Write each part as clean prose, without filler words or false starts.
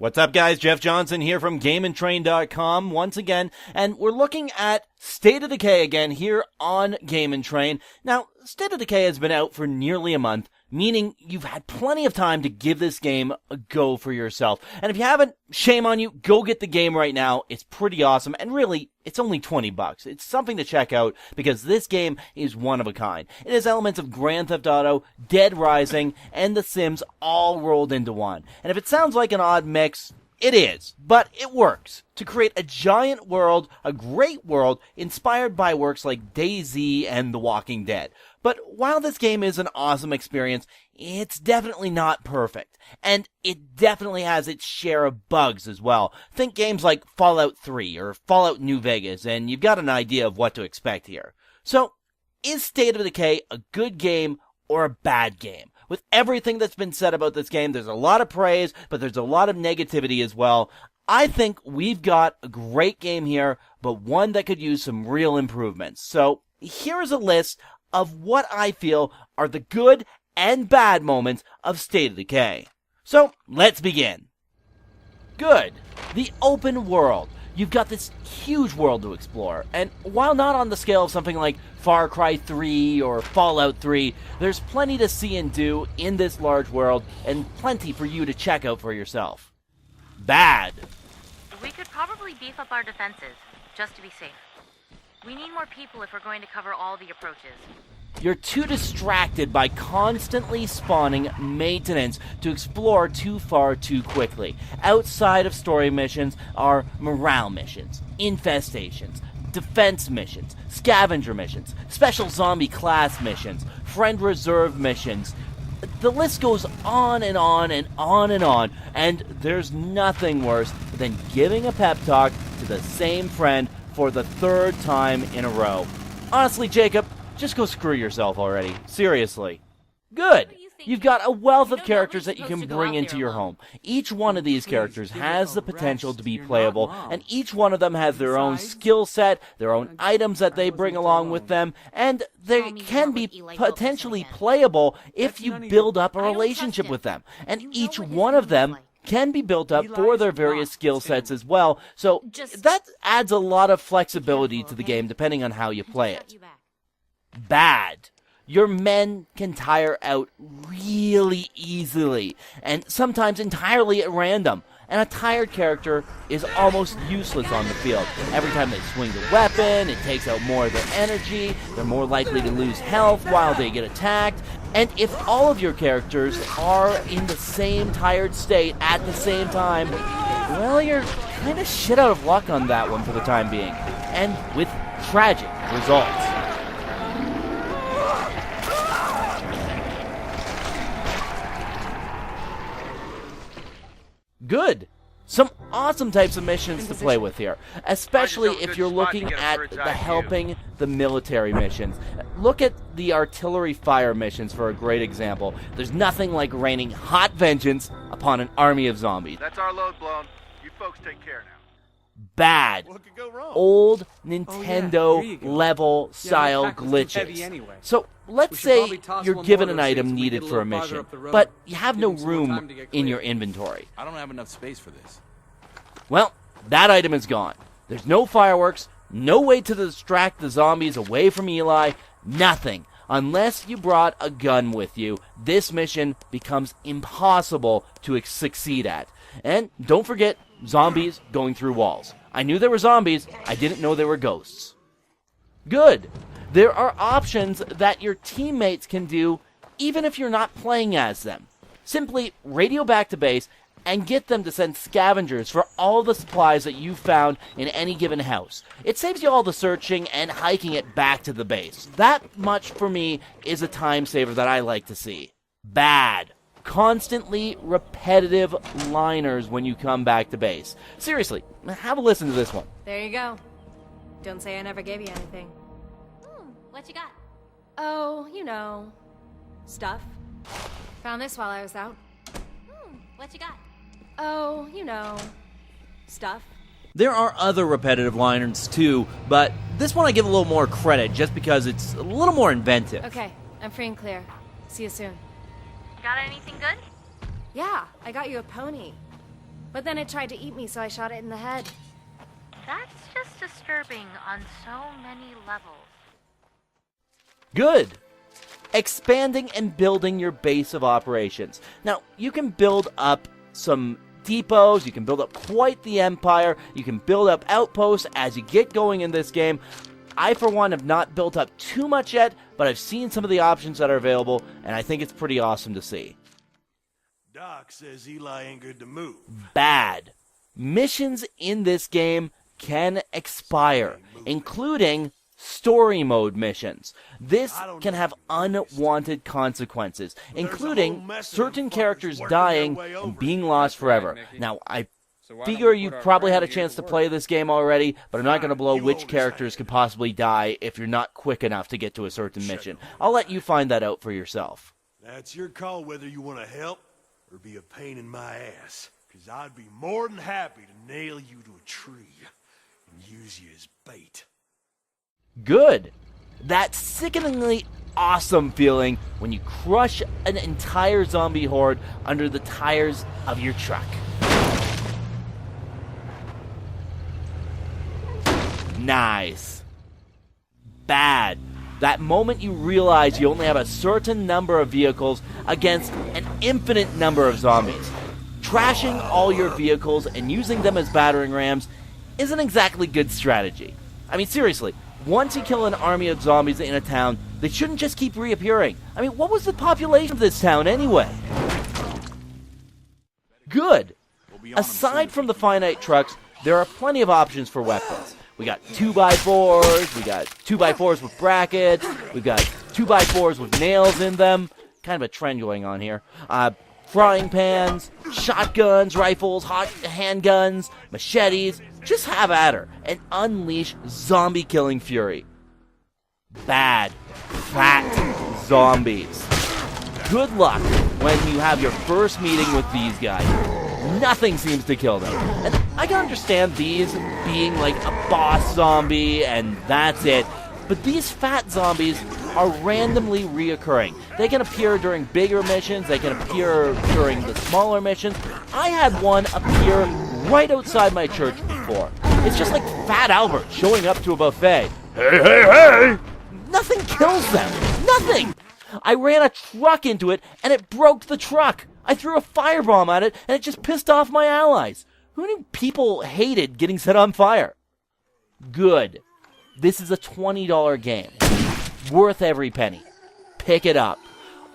What's up, guys? Jeff Johnson here from GameNTrain.com once again, and we're looking at State of Decay again here on GameNTrain. Now, State of Decay has been out for nearly a month, meaning you've had plenty of time to give this game a go for yourself. And if you haven't, shame on you, go get the game right now. It's pretty awesome, and really, it's only $20. It's something to check out because this game is one of a kind. It has elements of Grand Theft Auto, Dead Rising, and The Sims all rolled into one. And if it sounds like an odd mix, it is, but it works to create a giant world, a great world, inspired by works like DayZ and The Walking Dead. But while this game is an awesome experience, it's definitely not perfect. And it definitely has its share of bugs as well. Think games like Fallout 3 or Fallout New Vegas, and you've got an idea of what to expect here. So, is State of Decay a good game or a bad game? With everything that's been said about this game, there's a lot of praise, but there's a lot of negativity as well. I think we've got a great game here, but one that could use some real improvements. So, here is a list of what I feel are the good and bad moments of State of Decay. So, let's begin. Good. The open world. You've got this huge world to explore, and while not on the scale of something like Far Cry 3 or Fallout 3, there's plenty to see and do in this large world, and plenty for you to check out for yourself. Bad. We could probably beef up our defenses, just to be safe. We need more people if we're going to cover all the approaches. You're too distracted by constantly spawning maintenance to explore too far too quickly. Outside of story missions are morale missions, infestations, defense missions, scavenger missions, special zombie class missions, friend reserve missions. The list goes on and on and on and on, and there's nothing worse than giving a pep talk to the same friend for the third time in a row. Honestly, Jacob, just go screw yourself already. Seriously. Good. You've got a wealth of characters that you can bring into your home. Each one of these characters has the potential to be playable, and each one of them has their own skill set, their own items that they bring along with them, and they can be potentially playable if you build up a relationship with them. And each one of them can be built up for their various skill sets as well, so that adds a lot of flexibility to the game depending on how you play it. Bad. Your men can tire out really easily, and sometimes entirely at random. And a tired character is almost useless on the field. Every time they swing the weapon, it takes out more of their energy, they're more likely to lose health while they get attacked. And if all of your characters are in the same tired state at the same time, well, you're kind of shit out of luck on that one for the time being. And with tragic results. Good. Some awesome types of missions to play with here, especially if you're looking at the helping the military missions. Look at the artillery fire missions for a great example. There's nothing like raining hot vengeance upon an army of zombies. That's our load blown. You folks take care now. Bad. What could go wrong? Old Nintendo level style glitches. So let's say you're given an item needed for a mission, but you have no room in your inventory. I don't have enough space for this. Well, that item is gone. There's no fireworks, no way to distract the zombies away from Eli, nothing. Unless you brought a gun with you, this mission becomes impossible to succeed at. And don't forget, zombies going through walls. I knew there were zombies, I didn't know there were ghosts. Good. There are options that your teammates can do even if you're not playing as them. Simply radio back to base and get them to send scavengers for all the supplies that you found in any given house. It saves you all the searching and hiking it back to the base. That much for me is a time saver that I like to see. Bad. Constantly repetitive liners when you come back to base. Seriously, have a listen to this one. There you go. Don't say I never gave you anything. What you got? Oh, you know, stuff. Found this while I was out. What you got? Oh, you know, stuff. There are other repetitive liners too, but this one I give a little more credit just because it's a little more inventive. Okay, I'm free and clear. See you soon. Got anything good? Yeah, I got you a pony. But then it tried to eat me, so I shot it in the head. That's just disturbing on so many levels. Good. Expanding and building your base of operations. Now, you can build up some depots, you can build up quite the empire, you can build up outposts as you get going in this game. I, for one, have not built up too much yet, but I've seen some of the options that are available, and I think it's pretty awesome to see. Doc says Eli ain't good to move. Bad. Missions in this game can expire, including story mode missions. This can have unwanted consequences, including certain characters dying and being lost forever. Now, I figure you probably had a chance to play this game already, but I'm not going to blow which characters could possibly die if you're not quick enough to get to a certain mission. I'll let you find that out for yourself. That's your call whether you want to help or be a pain in my ass, because I'd be more than happy to nail you to a tree and use you as bait. Good. That sickeningly awesome feeling when you crush an entire zombie horde under the tires of your truck. Nice. Bad. That moment you realize you only have a certain number of vehicles against an infinite number of zombies. Trashing all your vehicles and using them as battering rams isn't exactly good strategy. I mean, seriously, once you kill an army of zombies in a town, they shouldn't just keep reappearing. I mean, what was the population of this town anyway? Good. Aside from the finite trucks, there are plenty of options for weapons. We got 2x4s, we got 2x4s with brackets, we've got 2x4s with nails in them. Kind of a trend going on here. Frying pans, shotguns, rifles, hot handguns, machetes. Just have at her and unleash zombie-killing fury. Bad, fat zombies. Good luck when you have your first meeting with these guys. Nothing seems to kill them. And I can understand these being like a boss zombie and that's it. But these fat zombies are randomly reoccurring. They can appear during bigger missions. They can appear during the smaller missions. I had one appear right outside my church before. It's just like Fat Albert showing up to a buffet. Hey, hey, hey! Nothing kills them. Nothing! I ran a truck into it, and it broke the truck. I threw a firebomb at it, and it just pissed off my allies. Who knew people hated getting set on fire? Good. This is a $20 game. Worth every penny. Pick it up.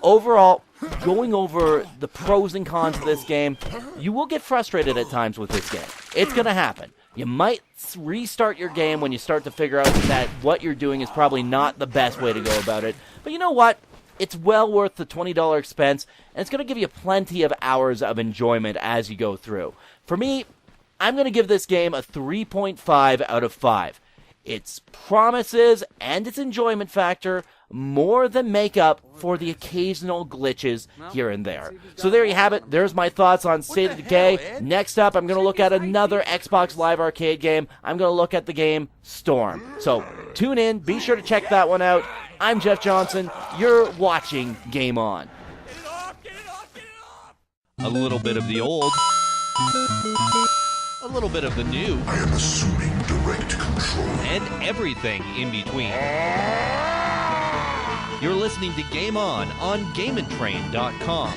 Overall, going over the pros and cons of this game, you will get frustrated at times with this game. It's going to happen. You might restart your game when you start to figure out that what you're doing is probably not the best way to go about it. But you know what? It's well worth the $20 expense, and it's going to give you plenty of hours of enjoyment as you go through. For me, I'm going to give this game a 3.5 out of 5. Its promises and its enjoyment factor more than make up for the occasional glitches here and there. So there you have it. There's my thoughts on State of Decay. Next up, I'm going to look at another Xbox Live Arcade game. I'm going to look at the game Storm. So tune in. Be sure to check that one out. I'm Jeff Johnson. You're watching Game On. A little bit of the old, a little bit of the new, I am assuming direct control. and everything in between. You're listening to Game On GameNTrain.com.